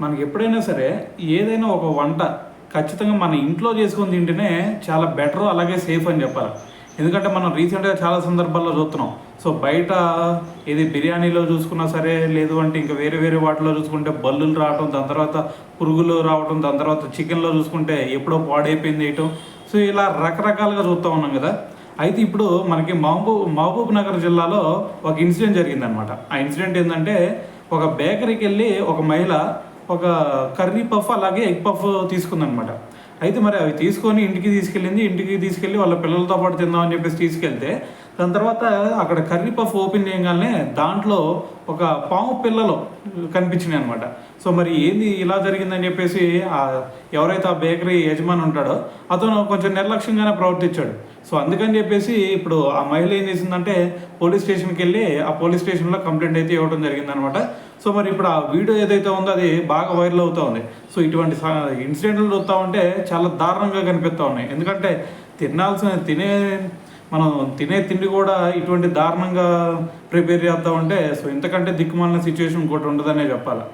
మనకి ఎప్పుడైనా సరే ఏదైనా ఒక వంట ఖచ్చితంగా మన ఇంట్లో చేసుకొని తింటేనే చాలా బెటర్, అలాగే సేఫ్ అని చెప్పాలి. ఎందుకంటే మనం రీసెంట్గా చాలా సందర్భాల్లో చూస్తున్నాం. సో బయట ఇది బిర్యానీలో చూసుకున్నా సరే, లేదు అంటే ఇంకా వేరే వేరే వాటిలో చూసుకుంటే బల్లులు రావటం, దాని తర్వాత పురుగులు రావటం, దాని తర్వాత చికెన్లో చూసుకుంటే ఎప్పుడో పాడైపోయింది వేయటం. సో ఇలా రకరకాలుగా చూస్తూ ఉన్నాం కదా. అయితే ఇప్పుడు మనకి మహబూబ్ నగర్ జిల్లాలో ఒక ఇన్సిడెంట్ జరిగిందనమాట. ఆ ఇన్సిడెంట్ ఏంటంటే, ఒక బేకరీకి వెళ్ళి ఒక మహిళ ఒక కర్రీ పఫ్ అలాగే ఎగ్ పఫ్ తీసుకుందనమాట. అయితే మరి అవి తీసుకొని ఇంటికి తీసుకెళ్ళి వాళ్ళ పిల్లలతో పాటు తిందామని చెప్పేసి తీసుకెళ్తే, దాని తర్వాత అక్కడ కర్రీ పఫ్ ఓపెన్ చేయగానే దాంట్లో ఒక పాము పిల్లలు కనిపించినాయి అనమాట. సో మరి ఏంది ఇలా జరిగిందని చెప్పేసి ఎవరైతే ఆ బేకరీ యజమాని ఉంటాడో అతను కొంచెం నిర్లక్ష్యంగానే ప్రవర్తించాడు. సో అందుకని చెప్పేసి ఇప్పుడు ఆ మహిళ ఏం చేసిందంటే పోలీస్ స్టేషన్కి వెళ్ళి ఆ పోలీస్ స్టేషన్లో కంప్లైంట్ అయితే ఇవ్వడం జరిగిందనమాట. సో మరి ఇప్పుడు ఆ వీడియో ఏదైతే ఉందో అది బాగా వైరల్ అవుతూ ఉంది. సో ఇటువంటి ఇన్సిడెంట్లు చూస్తూ ఉంటే చాలా దారుణంగా కనిపిస్తూ ఉన్నాయి. ఎందుకంటే మనం తినే తిండి కూడా ఇటువంటి దారుణంగా ప్రిపేర్ చేస్తూ ఉంటే, సో ఇంతకంటే దిక్కుమాలిన సిచ్యువేషన్ ఇంకోటి ఉండదనే చెప్పాలి.